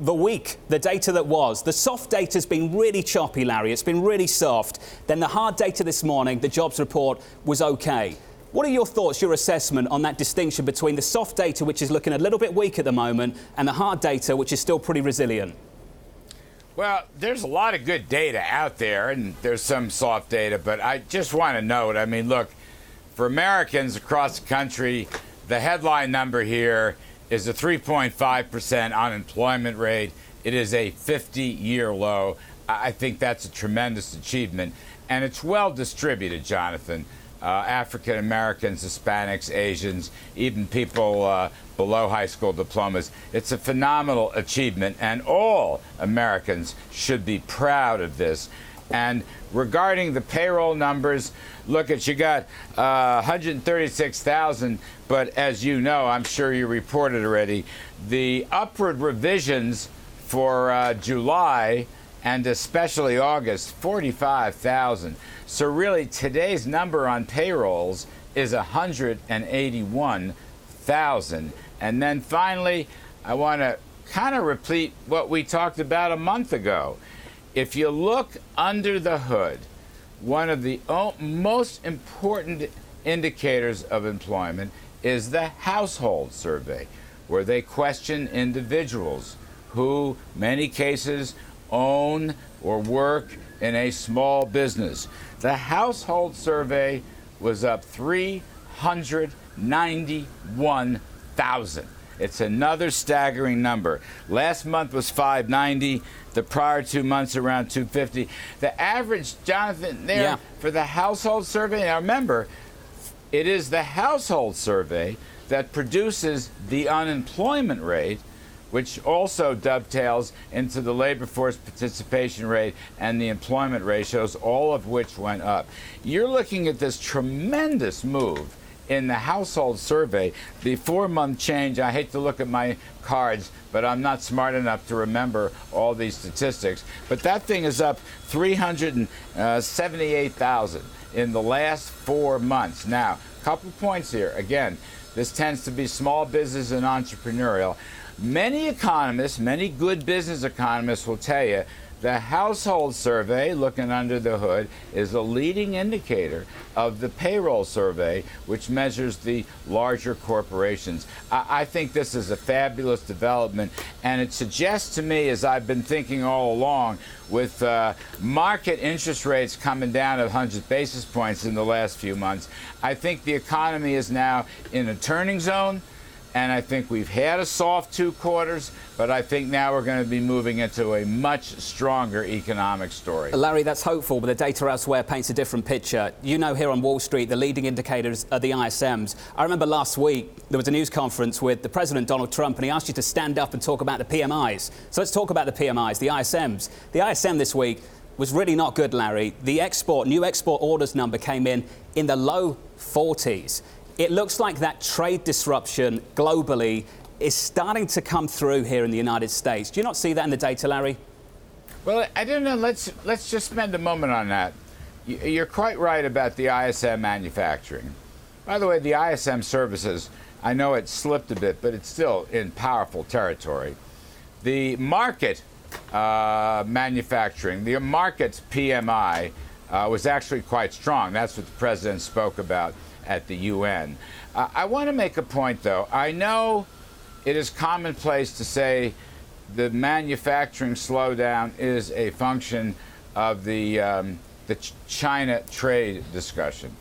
The week, the data that was, the soft data's been really choppy, Larry. It's been really soft. Then the hard data this morning, the jobs report, was okay. What are your thoughts, your assessment on that distinction between the soft data, which is looking a little bit weak at the moment, and the hard data, which is still pretty resilient? Well, there's a lot of good data out there, and there's some soft data, but I just want to note, I mean, look, for Americans across the country, the headline number here is a 3.5% unemployment rate. It is a 50-year low. I think that's a tremendous achievement, and it's well distributed, Jonathan. African Americans, Hispanics, Asians, even people below high school diplomas. It's a phenomenal achievement, and all Americans should be proud of this. And regarding the payroll numbers, look, you got 136,000, but as you know, I'm sure you reported already, the upward revisions for July and especially August, 45,000. So really, today's number on payrolls is 181,000. And then finally, I want to kind of repeat what we talked about a month ago. If you look under the hood, one of the most important indicators of employment is the household survey, where they question individuals who, many cases, own or work in a small business. The household survey was up 391,000. It's another staggering number. Last month was 590. The prior 2 months around 250. The average, Jonathan, there for the household survey. Now remember, it is the household survey that produces the unemployment rate, which also dovetails into the labor force participation rate and the employment ratios, all of which went up. You're looking at this tremendous move in the household survey. The 4-month change, I hate to look at my cards, but I'm not smart enough to remember all these statistics. But that thing is up 378,000 in the last 4 months. Now, a couple points here. Again, this tends to be small business and entrepreneurial. Many economists, many good business economists will tell you the household survey, looking under the hood, is a leading indicator of the payroll survey, which measures the larger corporations. I think this is a fabulous development, and it suggests to me, as I've been thinking all along, with market interest rates coming down 100 basis points in the last few months, I think the economy is now in a turning zone. And I think we've had a soft 2 quarters, but I think now we're going to be moving into a much stronger economic story. Larry, that's hopeful, but the data elsewhere paints a different picture. You know, here on Wall Street, the leading indicators are the ISMs. I remember last week there was a news conference with the President, Donald Trump, and he asked you to stand up and talk about the PMIs. So let's talk about the PMIs, the ISMs. The ISM this week was really not good, Larry. The new export orders number came in the low 40s. It looks like that trade disruption globally is starting to come through here in the United States. Do you not see that in the data, Larry? Well, I don't know. Let's just spend a moment on that. You're quite right about the ISM manufacturing. By the way, the ISM services, I know it slipped a bit, but it's still in powerful territory. The market manufacturing, the market's PMI was actually quite strong. That's what the president spoke about at the UN. I want to make a point, though. I know it is commonplace to say the manufacturing slowdown is a function of the China trade discussion.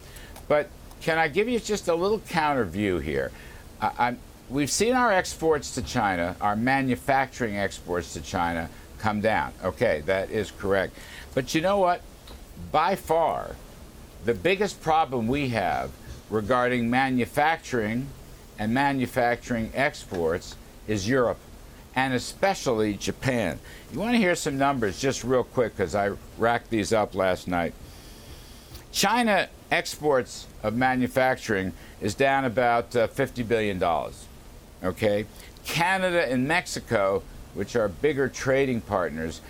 But can I give you just a little counter view here? We've seen our exports to China, our manufacturing exports to China, come down. Okay, that is correct. But you know what? By far, the biggest problem we have regarding manufacturing and manufacturing exports is Europe, and especially Japan. You want to hear some numbers just real quick, because I racked these up last night. China exports of manufacturing is down about $50 billion. Okay? Canada and Mexico, which are bigger trading partners,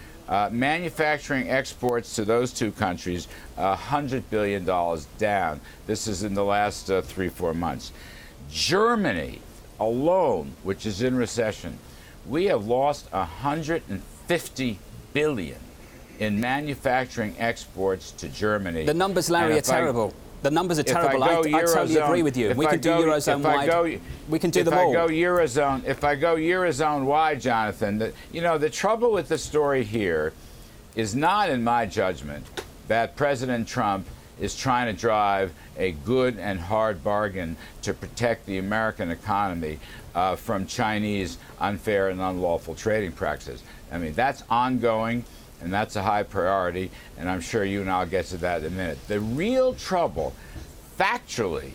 manufacturing exports to those two countries, $100 billion down. This is in the last 3-4 months. Germany alone, which is in recession, we have lost 150 billion in manufacturing exports to Germany. The numbers, Larry, are terrible. The numbers are terrible. I totally agree with you. We can do Eurozone wide. We can do them all. If I go Eurozone wide, Jonathan, the trouble with the story here is not, in my judgment, that President Trump is trying to drive a good and hard bargain to protect the American economy from Chinese unfair and unlawful trading practices. I mean, that's ongoing. And that's a high priority, and I'm sure you and I'll get to that in a minute. The real trouble, factually,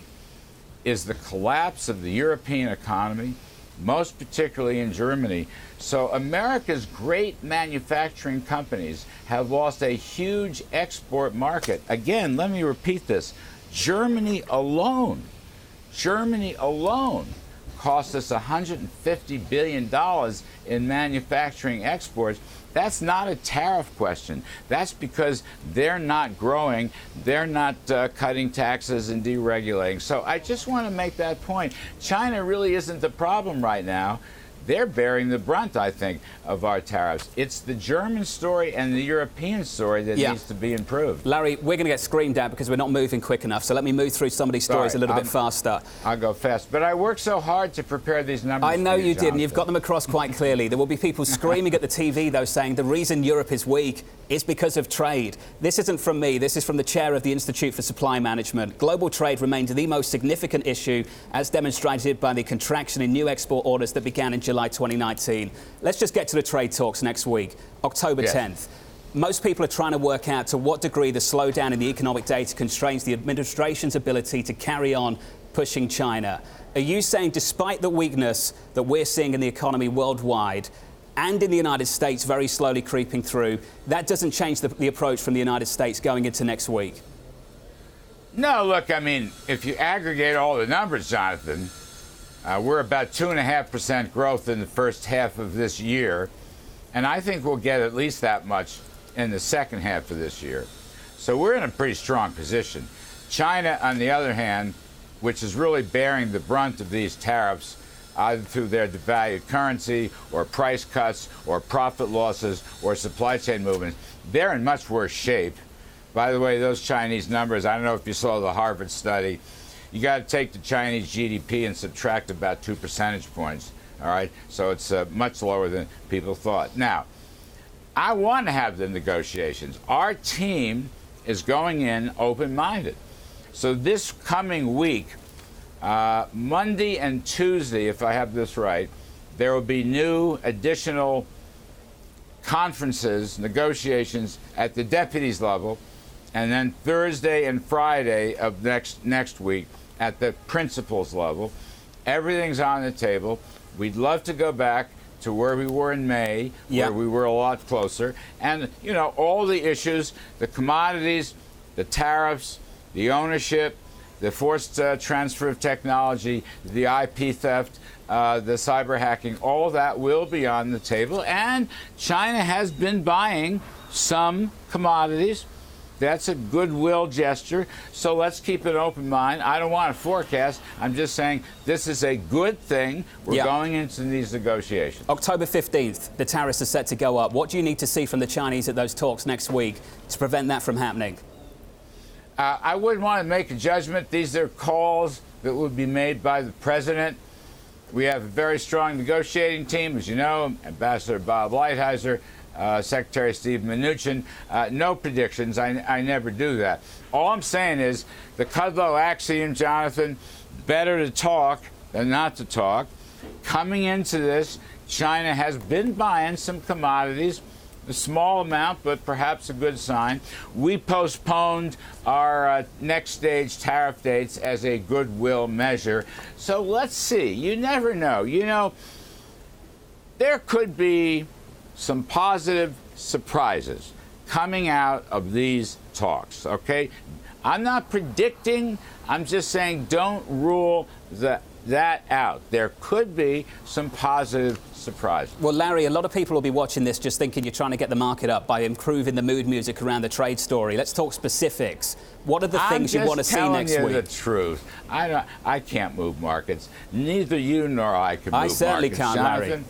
is the collapse of the European economy, most particularly in Germany. So America's great manufacturing companies have lost a huge export market. Again, let me repeat this. Germany alone cost us $150 billion in manufacturing exports. That's not a tariff question. That's because they're not growing, they're not cutting taxes and deregulating. So I just want to make that point. China really isn't the problem right now. They're bearing the brunt, I think, of our tariffs. It's the German story and the European story that needs to be improved. Larry, we're going to get screamed at because we're not moving quick enough. So let me move through some of these stories a little bit faster. I'll go fast. But I worked so hard to prepare these numbers. I know you did, and you've got them across quite clearly. There will be people screaming at the TV, though, saying the reason Europe is weak is because of trade. This isn't from me. This is from the chair of the Institute for Supply Management. Global trade remains the most significant issue, as demonstrated by the contraction in new export orders that began in July 2019. Let's just get to the trade talks next week, October 10th. Most people are trying to work out to what degree the slowdown in the economic data constrains the administration's ability to carry on pushing China. Are you saying, despite the weakness that we're seeing in the economy worldwide and in the United States very slowly creeping through, that doesn't change the approach from the United States going into next week? No, look, I mean, if you aggregate all the numbers, Jonathan, we're about 2.5% growth in the first half of this year, and I think we'll get at least that much in the second half of this year. So we're in a pretty strong position. China, on the other hand, which is really bearing the brunt of these tariffs, either through their devalued currency or price cuts or profit losses or supply chain movements, they're in much worse shape. By the way, those Chinese numbers, I don't know if you saw the Harvard study, you got to take the Chinese GDP and subtract about 2 percentage points, all right? So it's much lower than people thought. Now, I want to have the negotiations. Our team is going in open-minded. So this coming week, Monday and Tuesday, if I have this right, there will be new additional conferences, negotiations at the deputies level, and then Thursday and Friday of next week at the principals level. Everything's on the table. We'd love to go back to where we were in May, where we were a lot closer. And, you know, all the issues, the commodities, the tariffs, the ownership, the forced transfer of technology, the IP theft, the cyber hacking, all that will be on the table. And China has been buying some commodities. That's a goodwill gesture. So let's keep an open mind. I don't want to forecast. I'm just saying this is a good thing. We're going into these negotiations. October 15th, the tariffs are set to go up. What do you need to see from the Chinese at those talks next week to prevent that from happening? I wouldn't want to make a judgment. These are calls that would be made by the president. We have a very strong negotiating team, as you know, Ambassador Bob Lighthizer, Secretary Steve Mnuchin. No predictions. I never do that. All I'm saying is the Kudlow axiom, Jonathan, better to talk than not to talk. Coming into this, China has been buying some commodities, a small amount, but perhaps a good sign. We postponed our next stage tariff dates as a goodwill measure. So let's see. You never know. You know, there could be some positive surprises coming out of these talks, okay? I'm not predicting. I'm just saying don't rule that out. There could be some positive surprises. Well, Larry, a lot of people will be watching this just thinking you're trying to get the market up by improving the mood music around the trade story. Let's talk specifics. What are the things you want to see next week? I'm just telling you the truth. I can't move markets. Neither you nor I can move markets. I certainly can't, Larry.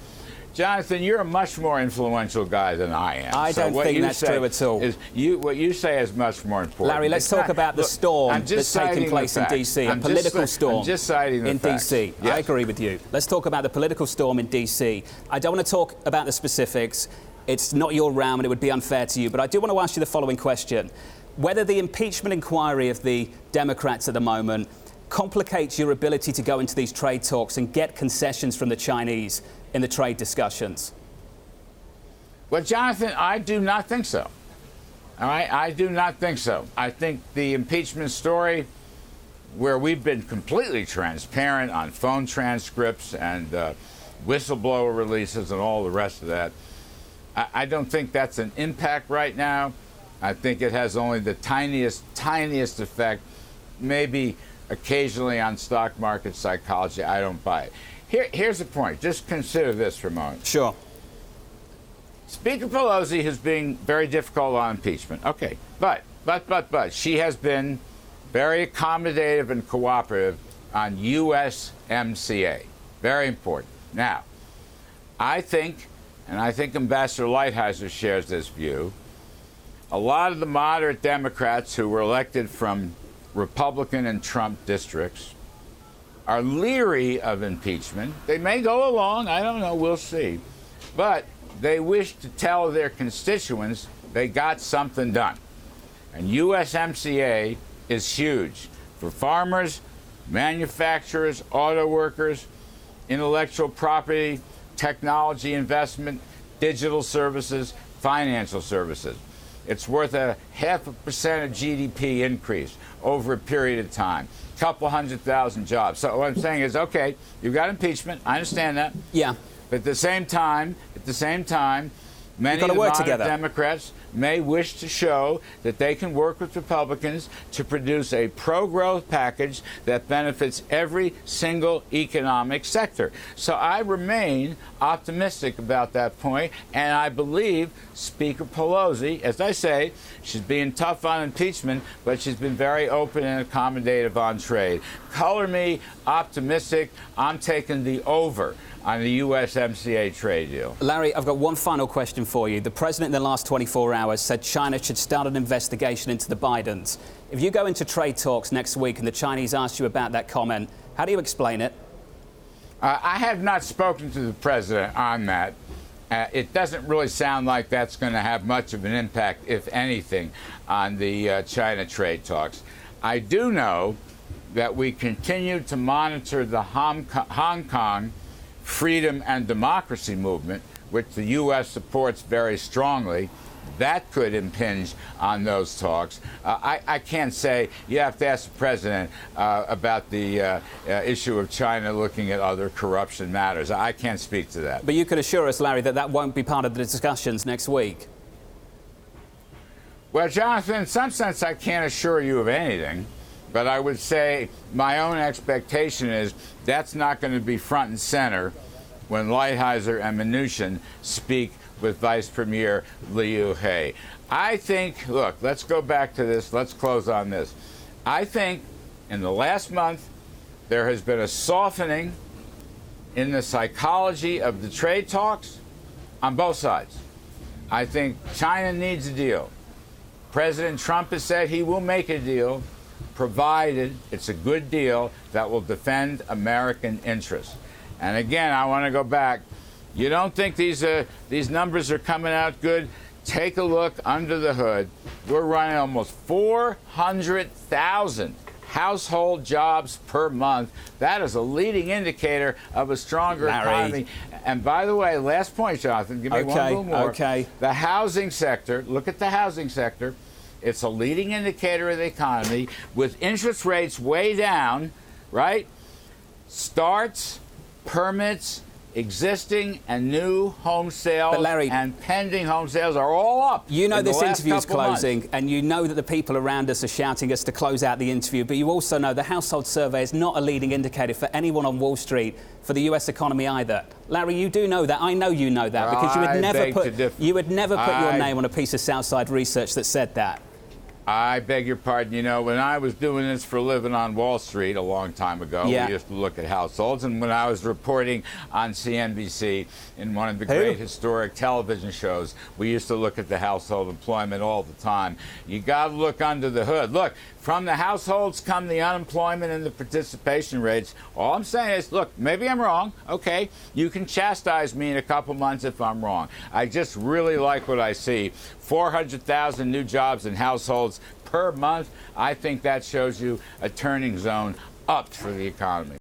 Jonathan, you're a much more influential guy than I am. I don't think that's true at all. What you say is much more important. Larry, let's talk about the storm that's taking place in D.C., a political storm I'm just citing the in D.C. Yes. I agree with you. Let's talk about the political storm in D.C. I don't want to talk about the specifics. It's not your realm and it would be unfair to you, but I do want to ask you the following question. Whether the impeachment inquiry of the Democrats at the moment complicates your ability to go into these trade talks and get concessions from the Chinese in the trade discussions? Well, Jonathan, I do not think so. All right? I do not think so. I think the impeachment story, where we've been completely transparent on phone transcripts and whistleblower releases and all the rest of that, I don't think that's an impact right now. I think it has only the tiniest effect, maybe occasionally on stock market psychology. I don't buy it. Here's the point. Just consider this for a moment. Sure. Speaker Pelosi is being very difficult on impeachment. Okay, but she has been very accommodative and cooperative on USMCA. Very important. Now, I think, and I think Ambassador Lighthizer shares this view, a lot of the moderate Democrats who were elected from Republican and Trump districts are leery of impeachment. They may go along, I don't know, we'll see. But they wish to tell their constituents they got something done. And USMCA is huge for farmers, manufacturers, auto workers, intellectual property, technology investment, digital services, financial services. It's worth a 0.5% of GDP increase over a period of time. Couple 100,000 jobs. So what I'm saying is, okay, you've got impeachment. I understand that. Yeah. But at the same time, many of the moderate Democrats may wish to show that they can work with Republicans to produce a pro-growth package that benefits every single economic sector. So I remain optimistic about that point, and I believe Speaker Pelosi, as I say, she's being tough on impeachment, but she's been very open and accommodative on trade. Color me optimistic. I'm taking the over on the USMCA trade deal. Larry, I've got one final question for you. The president in the last 24 hours said China should start an investigation into the Bidens. If you go into trade talks next week and the Chinese ask you about that comment, how do you explain it? I have not spoken to the president on that. It doesn't really sound like that's going to have much of an impact, if anything, on the China trade talks. I do know that we continue to monitor the Hong Kong freedom and democracy movement, which the U.S. supports very strongly. That could impinge on those talks. I can't say. You have to ask the president about the issue of China looking at other corruption matters. I can't speak to that. But you can assure us, Larry, that that won't be part of the discussions next week. Well, Jonathan, in some sense, I can't assure you of anything. But I would say my own expectation is that's not going to be front and center when Lighthizer and Mnuchin speak with Vice Premier Liu He. I think, look, let's go back to this. Let's close on this. I think in the last month there has been a softening in the psychology of the trade talks on both sides. I think China needs a deal. President Trump has said he will make a deal, provided it's a good deal that will defend American interests. And again, I want to go back. You don't think these numbers are coming out good? Take a look under the hood. We're running almost 400,000 household jobs per month. That is a leading indicator of a stronger economy. And by the way, last point, Jonathan, give me one little more. Okay. The housing sector, look at the housing sector. It's a leading indicator of the economy. With interest rates way down, right? Starts, permits, existing and new home sales and pending home sales are all up. You know this interview is closing, and you know that the people around us are shouting us to close out the interview, but you also know the household survey is not a leading indicator for anyone on Wall Street for the US economy either. Larry, you do know that. I know you know that, because you would never put your name on a piece of Southside research that said that. I beg your pardon. You know, when I was doing this for a living on Wall Street a long time ago, we used to look at households. And when I was reporting on CNBC in one of the great historic television shows, we used to look at the household employment all the time. You got to look under the hood. Look, from the households come the unemployment and the participation rates. All I'm saying is, look, maybe I'm wrong. Okay, you can chastise me in a couple months if I'm wrong. I just really like what I see. 400,000 new jobs in households per month. I think that shows you a turning zone up for the economy.